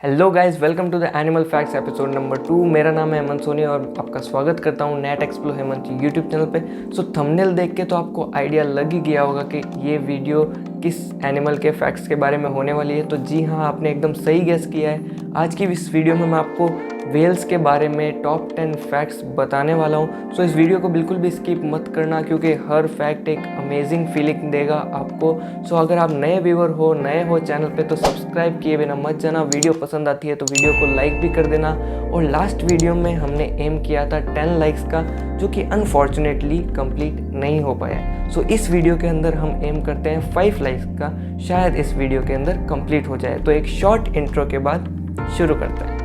Hello guys, welcome to the animal facts episode number 2। मेरा नाम है हेमंत सोनी और आपका स्वागत करता हूँ नेट एक्सप्लो हेमंत यूट्यूब चैनल पे। सो थंबनेल देख के तो आपको आइडिया लग ही गया होगा कि ये वीडियो किस एनिमल के फैक्ट्स के बारे में होने वाली है। तो जी हाँ, आपने एकदम सही गेस किया है। आज की इस वीडियो में मैं आपको वेल्स के बारे में टॉप 10 फैक्ट्स बताने वाला हूँ। सो इस वीडियो को बिल्कुल भी स्किप मत करना, क्योंकि हर फैक्ट एक अमेजिंग फीलिंग देगा आपको। सो अगर आप नए व्यूअर हो, नए हो चैनल पे, तो सब्सक्राइब किए बिना मत जाना। वीडियो पसंद आती है तो वीडियो को लाइक भी कर देना। और लास्ट वीडियो में हमने एम किया था 10 लाइक्स का, जो कि अनफॉर्चुनेटली कंप्लीट नहीं हो पाया। सो इस वीडियो के अंदर हम एम करते हैं 5 लाइक्स का, शायद इस वीडियो के अंदर कंप्लीट हो जाए। तो एक शॉर्ट इंट्रो के बाद शुरू करते हैं।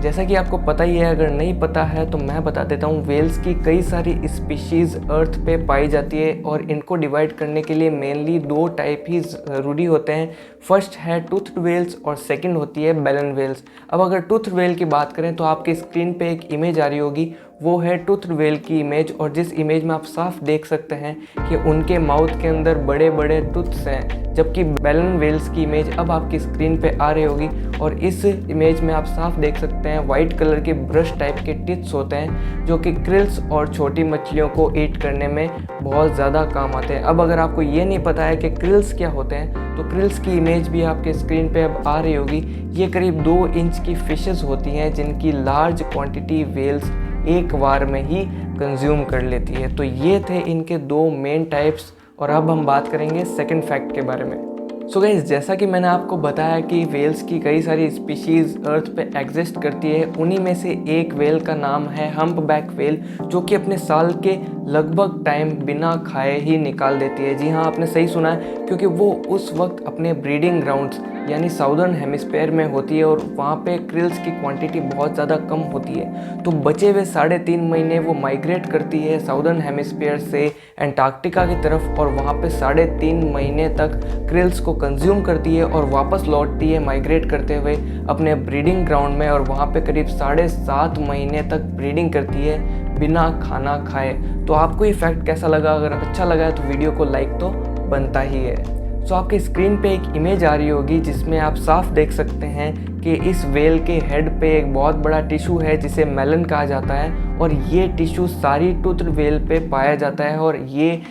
जैसा कि आपको पता ही है, अगर नहीं पता है तो मैं बता देता हूँ। वेल्स की कई सारी स्पीशीज़ अर्थ पे पाई जाती है और इनको डिवाइड करने के लिए मेनली 2 टाइप ही ज़रूरी होते हैं। फर्स्ट है टूथड वेल्स और सेकंड होती है बैलन वेल्स। अब अगर टूथड वेल की बात करें तो आपकी स्क्रीन पे एक इमेज आ रही होगी, वो है टूथड वेल की इमेज। और जिस इमेज में आप साफ देख सकते हैं कि उनके माउथ के अंदर बड़े बड़े टूथ्स हैं, जबकि बैलन वेल्स की इमेज अब आपकी स्क्रीन पे आ रही होगी। और इस इमेज में आप साफ देख सकते हैं वाइट कलर के ब्रश टाइप के टिप्स होते हैं, जो कि क्रिल्स और छोटी मछलियों को ईट करने में बहुत ज़्यादा काम आते हैं। अब अगर आपको ये नहीं पता है कि क्रिल्स क्या होते हैं, तो क्रिल्स की इमेज भी आपके स्क्रीन पे अब आ रही होगी। ये करीब 2 इंच की फिशेस होती हैं, जिनकी लार्ज क्वांटिटी वेल्स एक बार में ही कंज्यूम कर लेती है। तो ये थे इनके 2 मेन टाइप्स। और अब हम बात करेंगे सेकंड फैक्ट के बारे में। सो गाइस, जैसा कि मैंने आपको बताया कि वेल्स की कई सारी स्पीशीज़ अर्थ पे एग्जिस्ट करती है। उन्हीं में से एक वेल का नाम है हम्पबैक वेल, जो कि अपने साल के लगभग टाइम बिना खाए ही निकाल देती है। जी हाँ, आपने सही सुना है, क्योंकि वो उस वक्त अपने ब्रीडिंग ग्राउंड्स यानी साउदर्न हेमिस्फेयर में होती है और वहाँ पे क्रिल्स की क्वांटिटी बहुत ज़्यादा कम होती है। तो बचे हुए 3.5 महीने वो माइग्रेट करती है साउदर्न हेमिस्फेयर से एंटार्क्टिका की तरफ, और वहाँ पे 3.5 महीने तक क्रिल्स को कंज्यूम करती है और वापस लौटती है माइग्रेट करते हुए अपने ब्रीडिंग ग्राउंड में। और वहाँ पे करीब 7.5 महीने तक ब्रीडिंग करती है बिना खाना खाए। तो आपको ये फैक्ट कैसा लगा? अगर अच्छा लगा है तो वीडियो को लाइक तो बनता ही है। सो आपके स्क्रीन पे एक इमेज आ रही होगी, जिसमें आप साफ देख सकते हैं कि इस वेल के हेड पे एक बहुत बड़ा टिश्यू है, जिसे मेलन कहा जाता है। और ये टिश्यू सारी टूथड वेल पे पाया जाता है और ये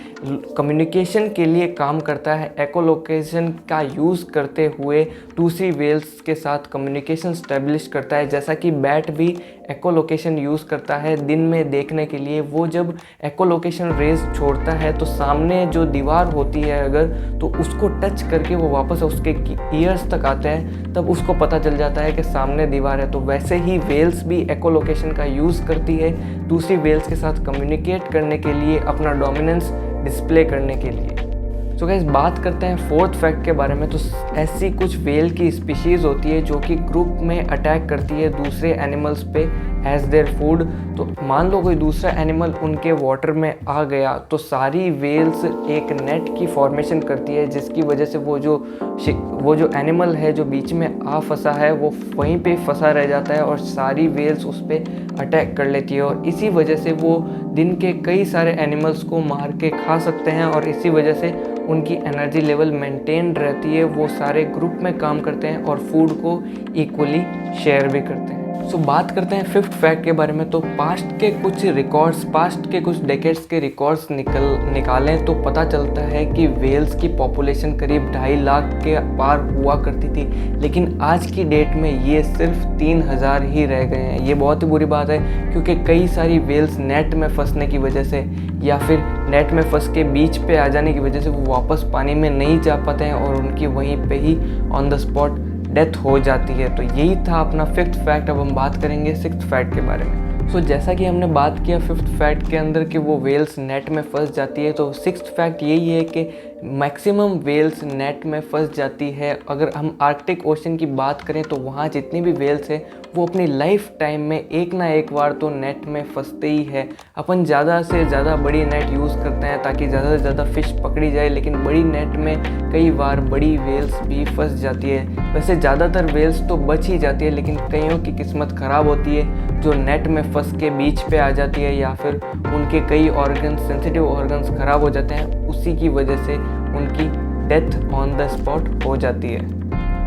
कम्युनिकेशन के लिए काम करता है। एकोलोकेशन का यूज़ करते हुए दूसरी वेल्स के साथ कम्युनिकेशन स्टैब्लिश करता है। जैसा कि बैट भी एकोलोकेशन यूज़ करता है दिन में देखने के लिए। वो जब एकोलोकेशन रेज छोड़ता है तो सामने जो दीवार होती है अगर, तो उसको टच करके वो वापस उसके ईयर्स तक आता है, तब उसको पता चल जाता है कि सामने दीवार है। तो वैसे ही वेल्स भी एकोलोकेशन का यूज़ करती है दूसरी वेल्स के साथ कम्युनिकेट करने के लिए, अपना डोमिनेंस डिस्प्ले करने के लिए। सो गाइस, बात करते हैं फोर्थ फैक्ट के बारे में। तो ऐसी कुछ वेल की स्पीशीज़ होती है जो कि ग्रुप में अटैक करती है दूसरे एनिमल्स पे एज देयर फूड। तो मान लो कोई दूसरा एनिमल उनके वाटर में आ गया, तो सारी वेल्स एक नेट की फॉर्मेशन करती है, जिसकी वजह से वो जो एनिमल है जो बीच में आ फंसा है, वो वहीं पे फंसा रह जाता है और सारी वेल्स उस पर अटैक कर लेती है। और इसी वजह से वो दिन के कई सारे एनिमल्स को मार के खा सकते हैं और इसी वजह से उनकी एनर्जी लेवल मेंटेन रहती है। वो सारे ग्रुप में काम करते हैं और फूड को इक्वली शेयर भी करते हैं। सो बात करते हैं फिफ्थ फैक्ट के बारे में। तो पास्ट के कुछ डेकेड्स के रिकॉर्ड्स निकालें तो पता चलता है कि वेल्स की पॉपुलेशन करीब 2.5 लाख के पार हुआ करती थी, लेकिन आज की डेट में ये सिर्फ 3000 ही रह गए हैं। ये बहुत ही बुरी बात है, क्योंकि कई सारी वेल्स नेट में फंसने की वजह से या फिर नेट में फंस के बीच पे आ जाने की वजह से वो वापस पानी में नहीं जा पाते हैं और उनकी वहीं पे ही ऑन द स्पॉट डेथ हो जाती है। तो यही था अपना फिफ्थ फैक्ट। अब हम बात करेंगे सिक्स्थ फैक्ट के बारे में। सो जैसा कि हमने बात किया फिफ्थ फैक्ट के अंदर कि वो वेल्स नेट में फंस जाती है, तो सिक्स्थ फैक्ट यही है कि मैक्सिमम वेल्स नेट में फंस जाती है। अगर हम आर्कटिक ओशन की बात करें तो वहाँ जितनी भी वेल्स है वो अपनी लाइफ टाइम में एक ना एक बार तो नेट में फंसते ही है। अपन ज़्यादा से ज़्यादा बड़ी नेट यूज़ करते हैं ताकि ज़्यादा से ज़्यादा फ़िश पकड़ी जाए, लेकिन बड़ी नेट में कई बार बड़ी वेल्स भी फंस जाती है। वैसे ज़्यादातर वेल्स तो बच ही जाती है, लेकिन कईयों की किस्मत ख़राब होती है जो नेट में फंस के बीच पे आ जाती है या फिर उनके कई ऑर्गन्स, सेंसिटिव ऑर्गन्स ख़राब हो जाते हैं, उसी की वजह से उनकी डेथ ऑन द स्पॉट हो जाती है।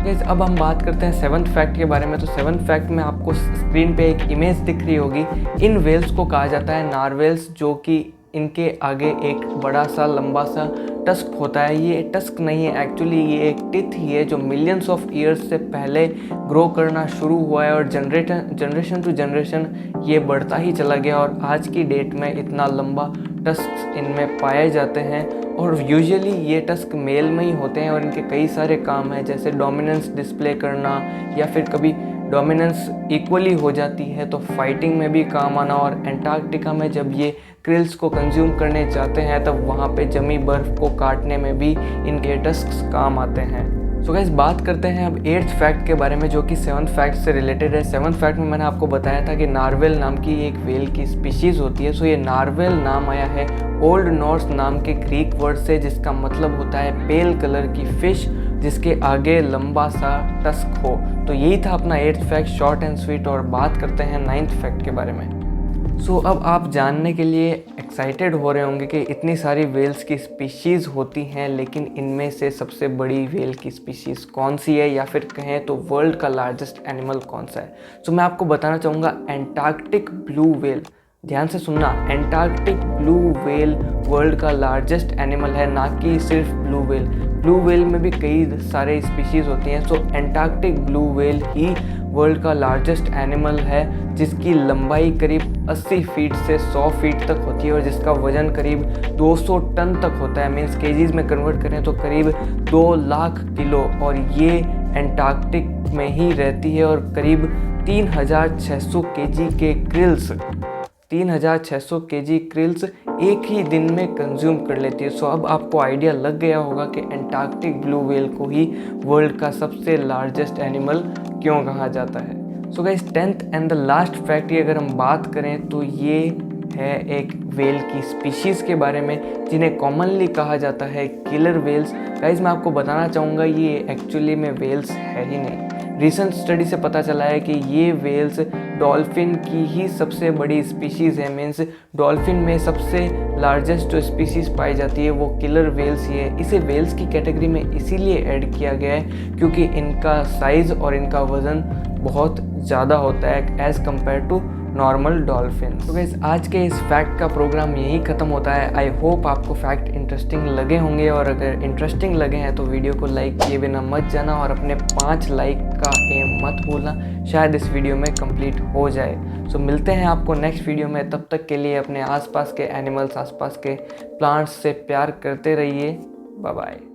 गाइस अब हम बात करते हैं 7th फैक्ट के बारे में। तो 7th फैक्ट में आपको स्क्रीन पे एक इमेज दिख रही होगी। इन वेल्स को कहा जाता है नारवेल्स, जो कि इनके आगे एक बड़ा सा लंबा सा टस्क होता है। ये टस्क नहीं है एक्चुअली, ये एक टिथ ही है जो मिलियंस ऑफ ईयर्स से पहले ग्रो करना शुरू हुआ है और जनरेशन टू जनरेशन ये बढ़ता ही चला गया और आज की डेट में इतना लंबा टस्क इनमें पाए जाते हैं। और यूजुअली ये टस्क मेल में ही होते हैं और इनके कई सारे काम हैं, जैसे डोमिनेंस डिस्प्ले करना या फिर कभी डोमिनेंस इक्वली हो जाती है तो फाइटिंग में भी काम आना। और एंटार्क्टिका में जब ये क्रिल्स को कंज्यूम करने जाते हैं तब वहाँ पे जमी बर्फ़ को काटने में भी इनके टस्क्स काम आते हैं। सो गाइस बात करते हैं अब 8th फैक्ट के बारे में, जो कि 7th फैक्ट से रिलेटेड है। 7th फैक्ट में मैंने आपको बताया था कि नारवेल नाम की एक वेल की स्पीशीज़ होती है। सो ये नारवेल नाम आया है ओल्ड नॉर्स नाम के ग्रीक वर्ड से, जिसका मतलब होता है पेल कलर की फ़िश जिसके आगे लंबा सा टस्क हो। तो यही था अपना 8th fact, short and sweet. और बात करते हैं 9th फैक्ट के बारे में। सो अब आप जानने के लिए एक्साइटेड हो रहे होंगे कि इतनी सारी वेल्स की स्पीशीज़ होती हैं, लेकिन इनमें से सबसे बड़ी वेल की स्पीशीज़ कौन सी है, या फिर कहें तो वर्ल्ड का लार्जेस्ट एनिमल कौन सा है। सो मैं आपको बताना चाहूँगा एंटार्क्टिक ब्लू वेल। ध्यान से सुनना, एंटार्क्टिक ब्लू वेल वर्ल्ड का लार्जेस्ट एनिमल है, ना कि सिर्फ ब्लू वेल। ब्लू वेल में भी कई सारे स्पीशीज़ होती हैं। सो एंटार्क्टिक ब्लू वेल ही वर्ल्ड का लार्जेस्ट एनिमल है, जिसकी लंबाई करीब 80 फीट से 100 फीट तक होती है और जिसका वज़न करीब 200 टन तक होता है। मीन्स केजीज़ में कन्वर्ट करें तो करीब 2 लाख किलो। और ये एंटार्क्टिक में ही रहती है और करीब 3600 केजी के क्रिल्स 3600 केजी क्रिल्स एक ही दिन में कंज्यूम कर लेती है। सो अब आपको आइडिया लग गया होगा कि एंटार्क्टिक ब्लू वेल को ही वर्ल्ड का सबसे लार्जेस्ट एनिमल क्यों कहा जाता है। So guys 10th and the last fact की अगर हम बात करें तो ये है एक वेल की स्पीशीज़ के बारे में, जिन्हें कॉमनली कहा जाता है किलर वेल्स। गाइस मैं आपको बताना चाहूँगा ये एक्चुअली में वेल्स है ही नहीं। रिसेंट स्टडी से पता चला है कि ये वेल्स डॉल्फिन की ही सबसे बड़ी स्पीशीज़ है। मीन्स डॉल्फिन में सबसे लार्जेस्ट जो स्पीशीज़ पाई जाती है वो किलर वेल्स ही है। इसे वेल्स की कैटेगरी में इसीलिए ऐड किया गया है क्योंकि इनका साइज़ और इनका वज़न बहुत ज़्यादा होता है as compare to normal dolphin. तो गाइस आज के इस फैक्ट का प्रोग्राम यही ख़त्म होता है। आई होप आपको फैक्ट इंटरेस्टिंग लगे होंगे, और अगर इंटरेस्टिंग लगे हैं तो वीडियो को लाइक किए बिना मत जाना और अपने 5 लाइक का एम मत भूलना, शायद इस वीडियो में कंप्लीट हो जाए। सो मिलते हैं आपको नेक्स्ट वीडियो में। तब तक के लिए अपने आसपास के एनिमल्स, आसपास के प्लांट्स से प्यार करते रहिए। Bye bye.